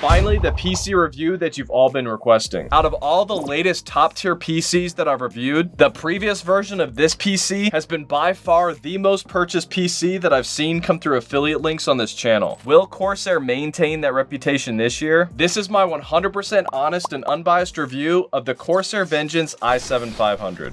finally, the PC review that you've all been requesting. Out of all the latest top tier PCs that I've reviewed, the previous version of this PC has been by far the most purchased PC that I've seen come through affiliate links on this channel. Will Corsair maintain that reputation this year? This is my 100% honest and unbiased review of the Corsair Vengeance i7500.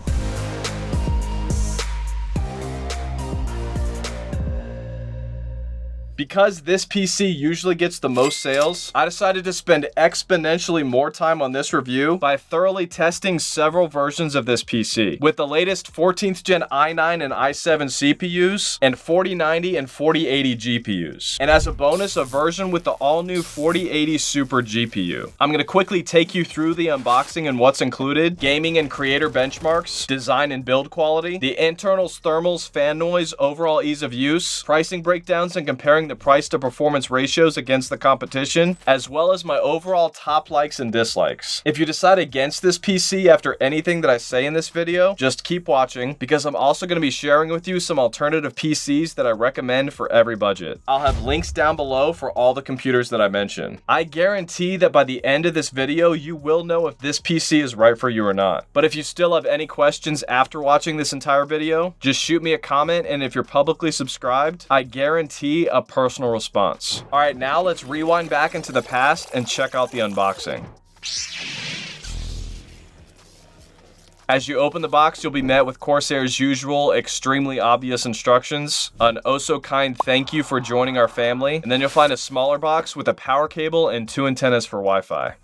Because this PC usually gets the most sales, I decided to spend exponentially more time on this review by thoroughly testing several versions of this PC with the latest 14th gen i9 and i7 CPUs and 4090 and 4080 GPUs. And as a bonus, a version with the all-new 4080 Super GPU. I'm going to quickly take you through the unboxing and what's included, gaming and creator benchmarks, design and build quality, the internals, thermals, fan noise, overall ease of use, pricing breakdowns and comparing the price to performance ratios against the competition, as well as my overall top likes and dislikes. If you decide against this PC after anything that I say in this video, just keep watching because I'm also going to be sharing with you some alternative PCs that I recommend for every budget. I'll have links down below for all the computers that I mentioned. I guarantee that by the end of this video, you will know if this PC is right for you or not. But if you still have any questions after watching this entire video, just shoot me a comment, and if you're publicly subscribed, I guarantee a personal response. All right, now let's rewind back into the past and check out the unboxing. As you open the box, you'll be met with Corsair's usual extremely obvious instructions, an oh so kind thank you for joining our family, and then you'll find a smaller box with a power cable and 2 antennas for Wi-Fi.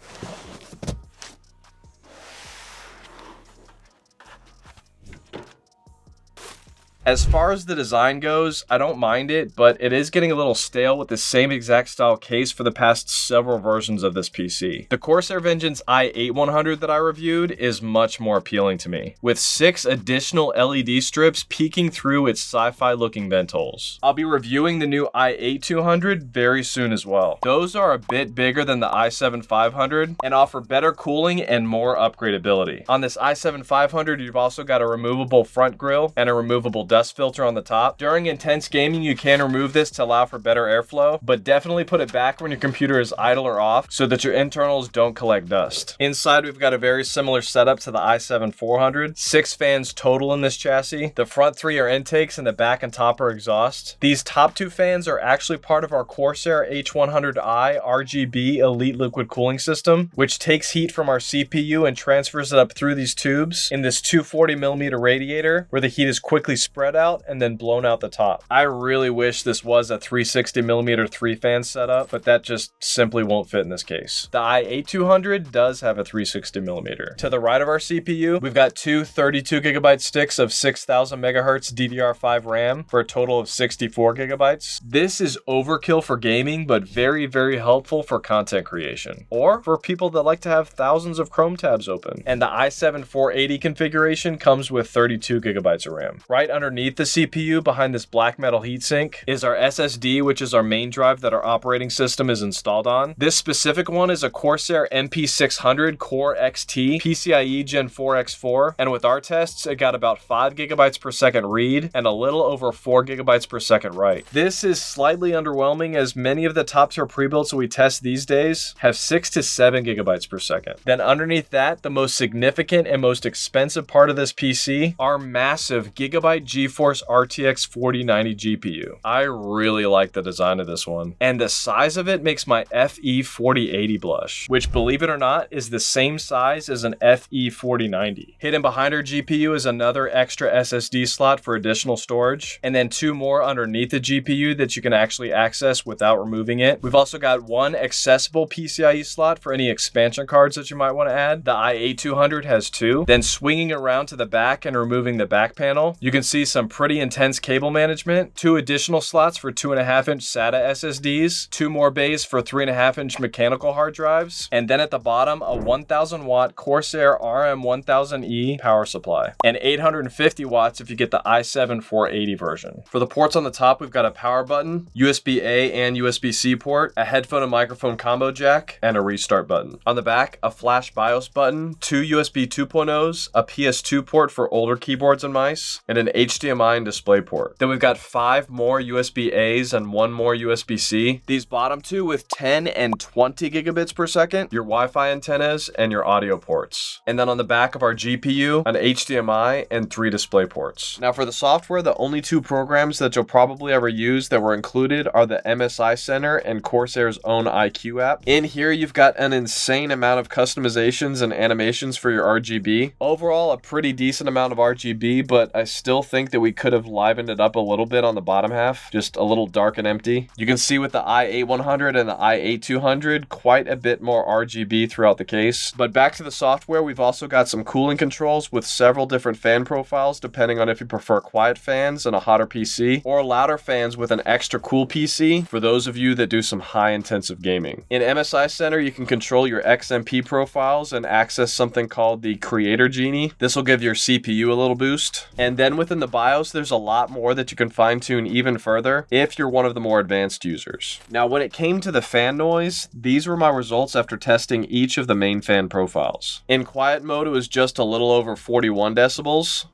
As far as the design goes, I don't mind it, but it is getting a little stale with the same exact style case for the past several versions of this PC. The Corsair Vengeance i8100 that I reviewed is much more appealing to me, with 6 additional LED strips peeking through its sci-fi looking vent holes. I'll be reviewing the new i8200 very soon as well. Those are a bit bigger than the i7500 and offer better cooling and more upgradability. On this i7500, you've also got a removable front grille and a removable dust filter on the top. During intense gaming, you can remove this to allow for better airflow, but definitely put it back when your computer is idle or off so that your internals don't collect dust. Inside, we've got a very similar setup to the i7400. 6 fans total in this chassis. The front 3 are intakes and the back and top are exhaust. These top 2 fans are actually part of our Corsair H100i RGB Elite Liquid Cooling System, which takes heat from our CPU and transfers it up through these tubes in this 240mm radiator where the heat is quickly spread out and then blown out the top. I really wish this was a 360mm 3-fan setup, but that just simply won't fit in this case. The i8200 does have a 360mm. To the right of our CPU, we've got 2 32GB sticks of 6000 MHz DDR5 RAM for a total of 64GB. This is overkill for gaming, but very, very helpful for content creation, or for people that like to have thousands of Chrome tabs open. And the i7-480 configuration comes with 32GB of RAM. Right underneath the CPU, behind this black metal heatsink, is our SSD, which is our main drive that our operating system is installed on. This specific one is a Corsair MP600 Core XT PCIe Gen 4 X4, and with our tests, it got about 5GB per second read and a little over 4GB per second write. This is slightly underwhelming as many of the top tier pre-builds that we test these days have 6 to 7GB per second. Then underneath that, the most significant and most expensive part of this PC, our massive Gigabyte GeForce RTX 4090 GPU. I really like the design of this one, and the size of it makes my FE 4080 blush, which, believe it or not, is the same size as an FE 4090. Hidden behind our GPU is another extra SSD slot for additional storage, and then 2 more underneath the GPU that you can actually access without removing it. We've also got 1 accessible PCIe slot for any expansion cards that you might want to add. The i8200 has 2. Then swinging around to the back and removing the back panel, you can see some pretty intense cable management, 2 additional slots for 2.5-inch SATA SSDs, 2 more bays for 3.5-inch mechanical hard drives, and then at the bottom, a 1000 watt Corsair RM1000E power supply, and 850 watts if you get the i7-480 version. For the ports on the top, we've got a power button, USB-A and USB-C port, a headphone and microphone combo jack, and a restart button. On the back, a flash BIOS button, 2 USB 2.0s, a PS2 port for older keyboards and mice, and an HDMI HDMI and DisplayPort. Then we've got 5 more USB-A's and 1 more USB-C. These bottom two with 10 and 20 gigabits per second, your Wi-Fi antennas, and your audio ports. And then on the back of our GPU, an HDMI and 3 display ports. Now for the software, the only 2 programs that you'll probably ever use that were included are the MSI Center and Corsair's own IQ app. In here, you've got an insane amount of customizations and animations for your RGB. Overall, a pretty decent amount of RGB, but I still think that we could have livened it up a little bit on the bottom half, just a little dark and empty. You can see with the i8100 and the i8200, quite a bit more RGB throughout the case. But back to the software, we've also got some cooling controls with several different fan profiles, depending on if you prefer quiet fans and a hotter PC, or louder fans with an extra cool PC for those of you that do some high intensive gaming. In MSI Center, you can control your XMP profiles and access something called the Creator Genie. This will give your CPU a little boost. And then within the BIOS, there's a lot more that you can fine tune even further if you're one of the more advanced users. Now, when it came to the fan noise, these were my results after testing each of the main fan profiles. In quiet mode, it was just a little over 41 decibels.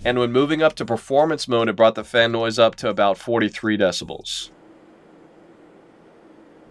And when moving up to performance mode, it brought the fan noise up to about 43 decibels.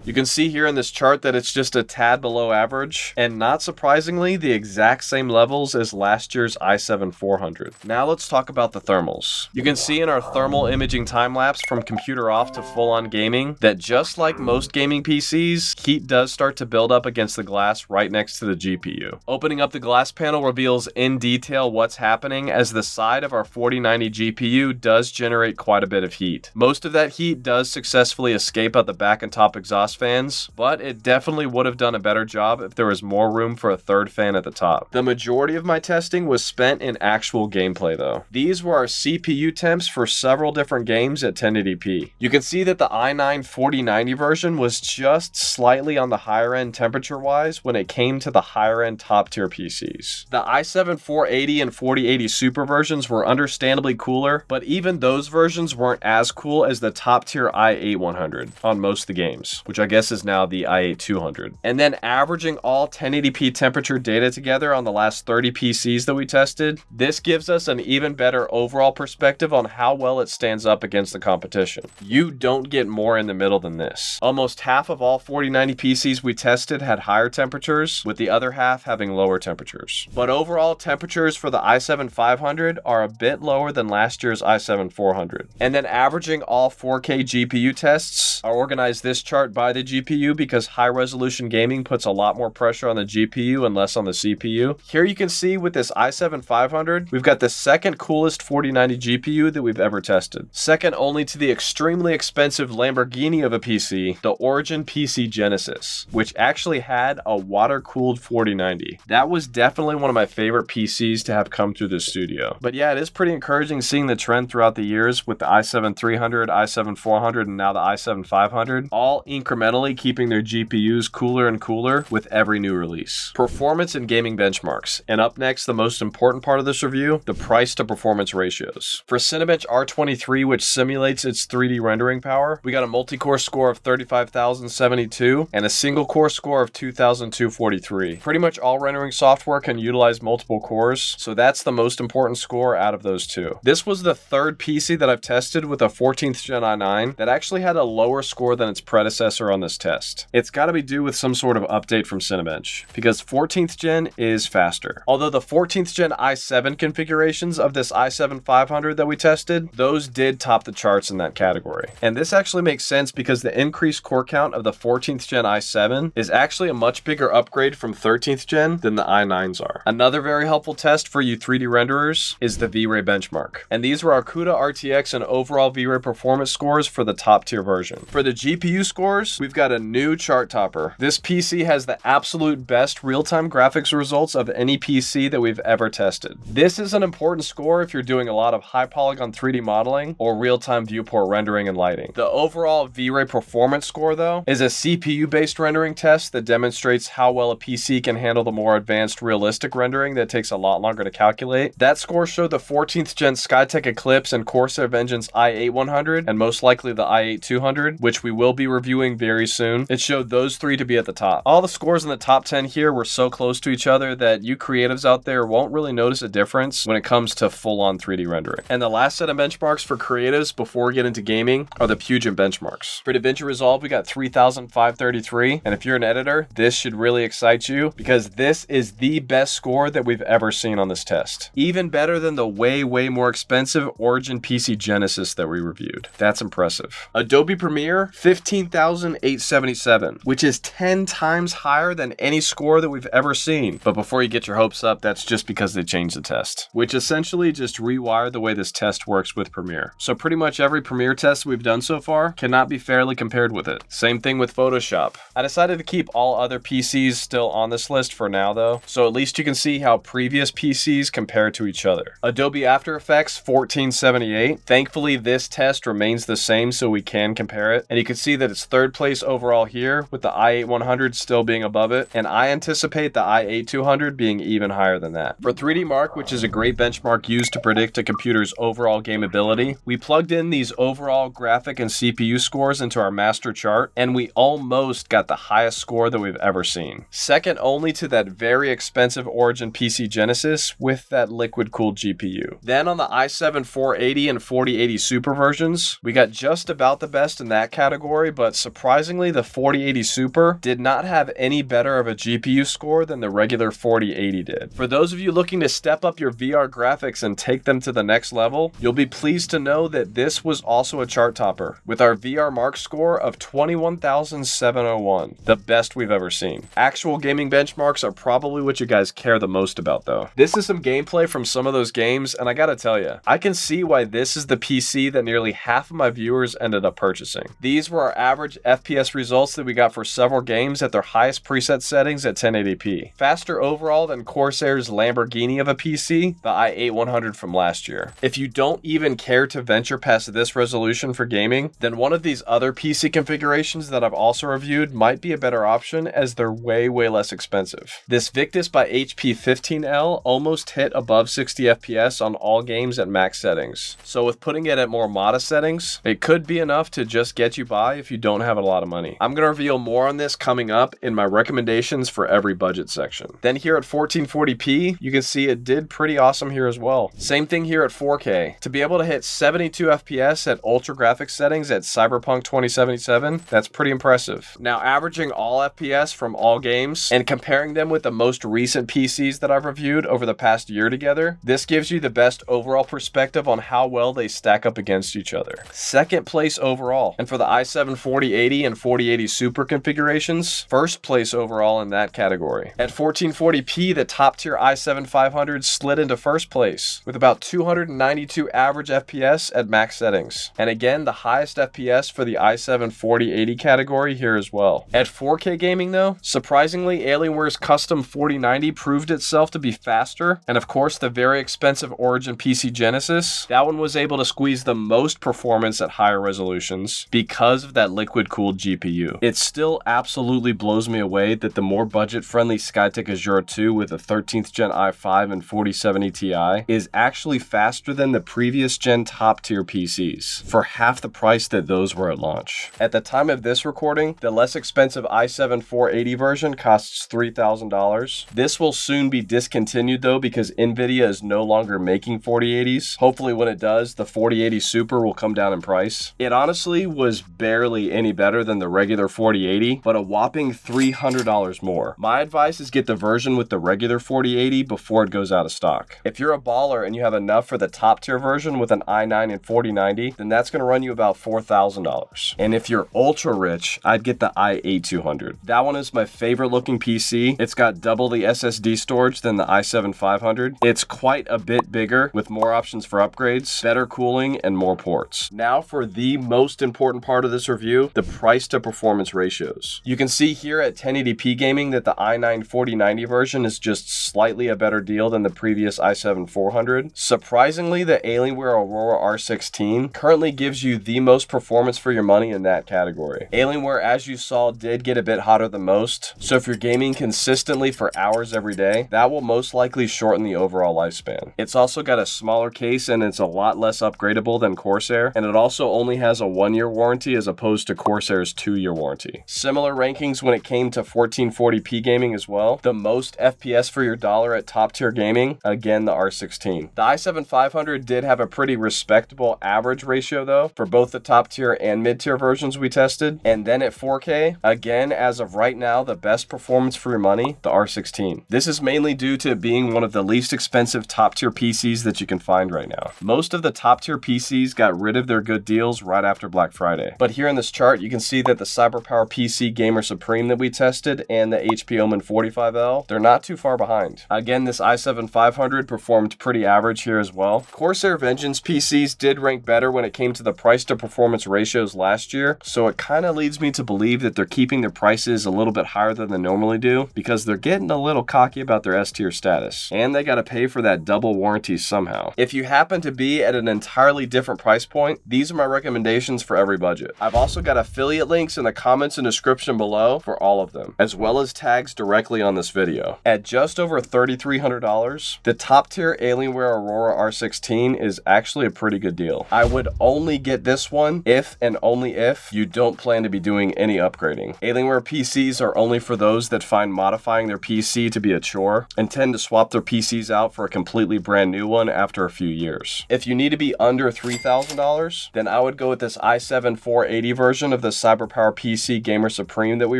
You can see here in this chart that it's just a tad below average, and not surprisingly, the exact same levels as last year's i7-400. Now let's talk about the thermals. You can see in our thermal imaging time-lapse from computer off to full-on gaming that just like most gaming PCs, heat does start to build up against the glass right next to the GPU. Opening up the glass panel reveals in detail what's happening as the side of our 4090 GPU does generate quite a bit of heat. Most of that heat does successfully escape out the back and top exhaust fans, but it definitely would have done a better job if there was more room for a third fan at the top. The majority of my testing was spent in actual gameplay though. These were our CPU temps for several different games at 1080p. You can see that the i9-4090 version was just slightly on the higher end temperature wise when it came to the higher end top tier PCs. The i7-480 and 4080 Super versions were understandably cooler, but even those versions weren't as cool as the top tier i8100 on most of the games, which I guess is now the i8200. And then averaging all 1080p temperature data together on the last 30 PCs that we tested, this gives us an even better overall perspective on how well it stands up against the competition. You don't get more in the middle than this. Almost half of all 4090 PCs we tested had higher temperatures, with the other half having lower temperatures. But overall temperatures for the i7-500 are a bit lower than last year's i7-400. And then averaging all 4K GPU tests, I organized this chart by the GPU because high resolution gaming puts a lot more pressure on the GPU and less on the CPU. Here you can see with this i7-500, we've got the second coolest 4090 GPU that we've ever tested. Second only to the extremely expensive Lamborghini of a PC, the Origin PC Genesis, which actually had a water-cooled 4090. That was definitely one of my favorite PCs to have come through the studio. But yeah, it is pretty encouraging seeing the trend throughout the years with the i7-300, i7-400, and now the i7-500, all incrementally keeping their GPUs cooler and cooler with every new release. Performance and gaming benchmarks. And up next, the most important part of this review, the price to performance ratios. For Cinebench R23, which simulates its 3D rendering power, we got a multi-core score of 35,072 and a single core score of 2,243. Pretty much all rendering software can utilize multiple cores, so that's the most important score out of those two. This was the third PC that I've tested with a 14th Gen i9 that actually had a lower score than its predecessor on this test. It's got to be due with some sort of update from Cinebench, because 14th Gen is faster. Although the 14th Gen i7 configurations of this i7-500 that we tested, those did top the charts in that category. And this actually makes sense because the increased core count of the 14th Gen i7 is actually a much bigger upgrade from 13th Gen than the i9s are. Another very helpful test for you 3D renderers is the V-Ray benchmark. And these were our CUDA RTX and overall V-Ray performance scores for the top tier version. For the GPU scores, we've got a new chart topper. This PC has the absolute best real-time graphics results of any PC that we've ever tested. This is an important score if you're doing a lot of high polygon 3D modeling or real-time viewport rendering and lighting. The overall V-Ray performance score, though, is a CPU-based rendering test that demonstrates how well a PC can handle the more advanced realistic rendering that takes a lot longer to calculate. That score showed the 14th Gen Skytech Eclipse and Corsair Vengeance i8100, and most likely the i8200, which we will be reviewing very soon, it showed those three to be at the top. All the scores in the top 10 here were so close to each other that you creatives out there won't really notice a difference when it comes to full-on 3D rendering. And the last set of benchmarks for creatives before we get into gaming are the Puget Benchmarks. For DaVinci Resolve, we got 3,533, and if you're an editor, this should really excite you because this is the best score that we've ever seen on this test. Even better than the way more expensive Origin PC Genesis that we reviewed. That's impressive. Adobe Premiere, 15,877, which is 10 times higher than any score that we've ever seen. But before you get your hopes up, that's just because they changed the test, which essentially just rewired the way this test works with Premiere. So pretty much every Premiere test we've done so far cannot be fairly compared with it. Same thing with Photoshop. I decided to keep all other PCs still on this list for now though, so at least you can see how previous PCs compare to each other. Adobe After Effects, 1478. Thankfully, this test remains the same so we can compare it. And you can see that it's third place overall here with the i8100 still being above it. And I anticipate the i8200 being even higher than that. For 3D Mark, which is a great benchmark used to predict a computer's overall gameability, we plugged in these overall graphic and CPU scores into our master chart, and we almost got the highest score that we've ever seen. Second only to that very expensive Origin PC Genesis with that liquid-cooled GPU. Then on the i7-480 and 4080 Super versions, we got just about the best in that category, but surprisingly, the 4080 Super did not have any better of a GPU score than the regular 4080 did. For those of you looking to step up your VR graphics and take them to the next level, you'll be pleased to know that this was also a chart topper, with our VR Mark score of 21,701, the best we've ever seen. Actual gaming benchmarks are probably what you guys care the most about though. This is some gameplay from some of those games, and I gotta tell you, I can see why this is the PC that nearly half of my viewers ended up purchasing. These were our average FPS results that we got for several games at their highest preset settings at 1080p. Faster overall than Corsair's Lamborghini of a PC, the i8100 from last year. If you don't even care to venture past this resolution for gaming, then one of these other PC configurations that I've also reviewed might be a better option as they're way less expensive. This Victus by HP 15L almost hit above 60 FPS on all games at max settings. So with putting it at more modest settings, it could be enough to just get you by if you don't have a lot of money. I'm going to reveal more on this coming up in my recommendations for every budget section. Then here at 1440p, you can see it did pretty awesome here as well. Same thing here at 4K. To be able to hit 72 FPS at ultra graphics settings at Cyberpunk 2077, that's pretty impressive. Now averaging all FPS from all games and comparing them with the most recent PCs that I've reviewed over the past year together, this gives you the best overall perspective on how well they stack up against each other. Second place overall. And for the i7-4080 and 4080 Super configurations, first place overall in that category. At 1440p, the top tier i7500 slid into first place with about 292 average FPS at max settings. And again, the highest FPS for the i7-4080 category here as well. At 4K gaming though, surprisingly, Alienware's custom 4090 proved itself to be faster, and of course the very expensive Origin PC Genesis, that one was able to squeeze the most performance at higher resolutions because of that liquid-cooled GPU. It still absolutely blows me away that the more budget-friendly Skytech Azure 2 with a 13th gen i5 and 4070 Ti is actually faster than the previous gen top-tier PCs for half the price that those were at launch. At the time of this recording, the less expensive i7-480 version costs $3,000. This will soon be discontinued though because Nvidia is no longer making 4080s. Hopefully when it does, the 4080 Super will come down in price. It honestly was barely any better than the regular 4080, but a whopping $300 more. My advice is get the version with the regular 4080 before it goes out of stock. If you're a baller and you have enough for the top tier version with an i9 and 4090, then that's going to run you about $4,000. And if you're ultra rich, I'd get the i8200. That one is my favorite looking PC. It's got double the SSD storage than the i7-500. It's quite a bit bigger with more options for upgrades, better cooling, and more ports. Now for the most important part of this review, the price to performance ratios. You can see here at 1080p gaming that the i9-4090 version is just slightly a better deal than the previous i7-400. Surprisingly, the Alienware Aurora R16 currently gives you the most performance for your money in that category. Alienware, as you saw, did get a bit hotter than most, so if you're gaming consistently for hours every day, that will most likely shorten the overall lifespan. It's also got a smaller case and it's a lot less upgradable than Corsair, and it also only has a 1-year warranty as opposed to Corsair Corsair's 2-year warranty. Similar rankings when it came to 1440p gaming as well. The most FPS for your dollar at top tier gaming, again, the R16. The i7500 did have a pretty respectable average ratio though, for both the top tier and mid tier versions we tested. And then at 4K, again, as of right now, the best performance for your money, the R16. This is mainly due to it being one of the least expensive top tier PCs that you can find right now. Most of the top tier PCs got rid of their good deals right after Black Friday. But here in this chart, you can see that the CyberPower PC Gamer Supreme that we tested and the HP Omen 45L, they're not too far behind. Again, this i7500 performed pretty average here as well. Corsair Vengeance PCs did rank better when it came to the price to performance ratios last year, so it kind of leads me to believe that they're keeping their prices a little bit higher than they normally do because they're getting a little cocky about their S tier status. And they got to pay for that double warranty somehow. If you happen to be at an entirely different price point, these are my recommendations for every budget. I've also got affiliate links in the comments and description below for all of them, as well as tags directly on this video. At just over $3,300, the top tier Alienware Aurora R16 is actually a pretty good deal. I would only get this one if and only if you don't plan to be doing any upgrading. Alienware PCs are only for those that find modifying their PC to be a chore and tend to swap their PCs out for a completely brand new one after a few years. If you need to be under $3,000, then I would go with this i7-480 version of the CyberPower PC Gamer Supreme that we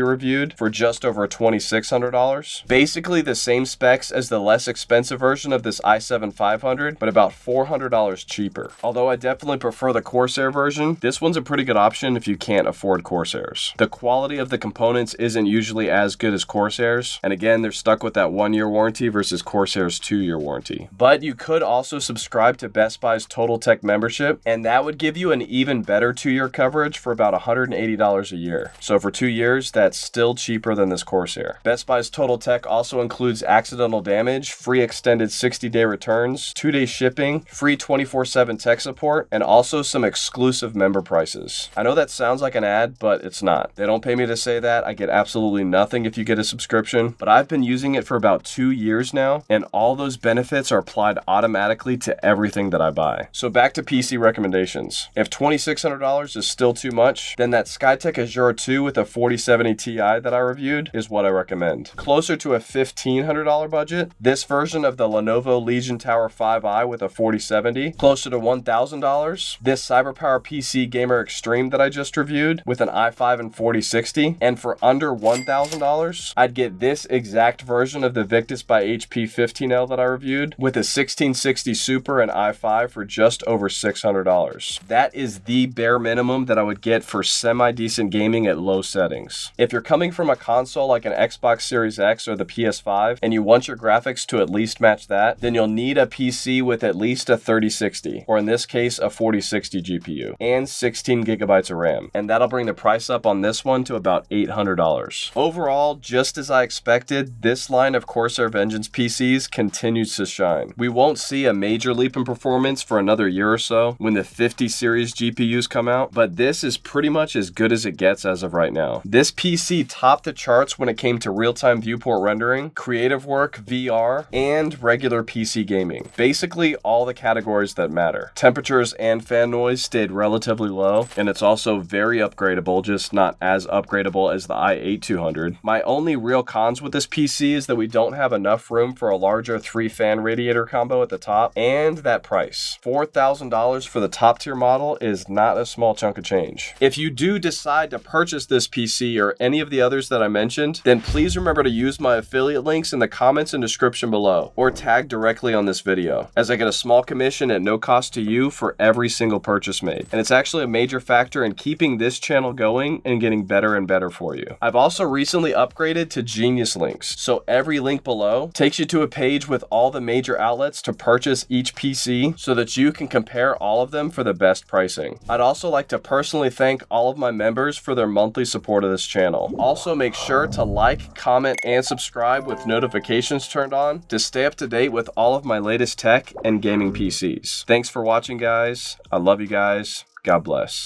reviewed for just over $2,600. Basically the same specs as the less expensive version of this i7-500, but about $400 cheaper. Although I definitely prefer the Corsair version, this one's a pretty good option if you can't afford Corsairs. The quality of the components isn't usually as good as Corsair's, and again, they're stuck with that 1-year warranty versus Corsair's 2-year warranty. But you could also subscribe to Best Buy's Total Tech membership, and that would give you an even better 2-year coverage for about $180 a year. So for 2 years, that's still cheaper than this Corsair. Best Buy's Total Tech also includes accidental damage, free extended 60-day returns, 2-day shipping, free 24/7 tech support, and also some exclusive member prices. I know that sounds like an ad, but it's not. They don't pay me to say that. I get absolutely nothing if you get a subscription, but I've been using it for about 2 years now, and all those benefits are applied automatically to everything that I buy. So back to PC recommendations. If $2,600 is still too much, then that Skytech Azure 2 with a 4070 Ti that I reviewed is what I recommend. Closer to a $1,500 budget, this version of the Lenovo Legion Tower 5i with a 4070. Closer to $1,000, this CyberPower PC Gamer Extreme that I just reviewed with an i5 and 4060. And for under $1,000, I'd get this exact version of the Victus by HP 15L that I reviewed with a 1660 Super and i5 for just over $600. That is the bare minimum that I would get for semi-decent gaming at low settings. If you're coming from a console like an Xbox Series X or the PS5 and you want your graphics to at least match that, then you'll need a PC with at least a 3060, or in this case, a 4060 GPU, and 16 gigabytes of RAM. And that'll bring the price up on this one to about $800. Overall, just as I expected, this line of Corsair Vengeance PCs continues to shine. We won't see a major leap in performance for another year or so when the 50 series GPUs come out, but this is pretty much as good as it gets as of right now. This PC topped the charts when it came to real-time viewport rendering, creative work, VR, and regular PC gaming. Basically all the categories that matter. Temperatures and fan noise stayed relatively low, and it's also very upgradable, just not as upgradable as the i8200. My only real cons with this PC is that we don't have enough room for a larger 3-fan radiator combo at the top, and that price. $4,000 for the top tier model is not a small chunk of change. If you do decide to purchase this PC or any of the others that I mentioned, then please remember to use my affiliate links in the comments and description below, or tag directly on this video, as I get a small commission at no cost to you for every single purchase made. And it's actually a major factor in keeping this channel going and getting better and better for you. I've also recently upgraded to Genius Links, so every link below takes you to a page with all the major outlets to purchase each PC so that you can compare all of them for the best pricing. I'd also like to personally thank all of my members for their monthly support of this channel. Also, make sure to like, comment, and subscribe with notifications turned on to stay up to date with all of my latest tech and gaming PCs. Thanks for watching, guys. I love you guys. God bless.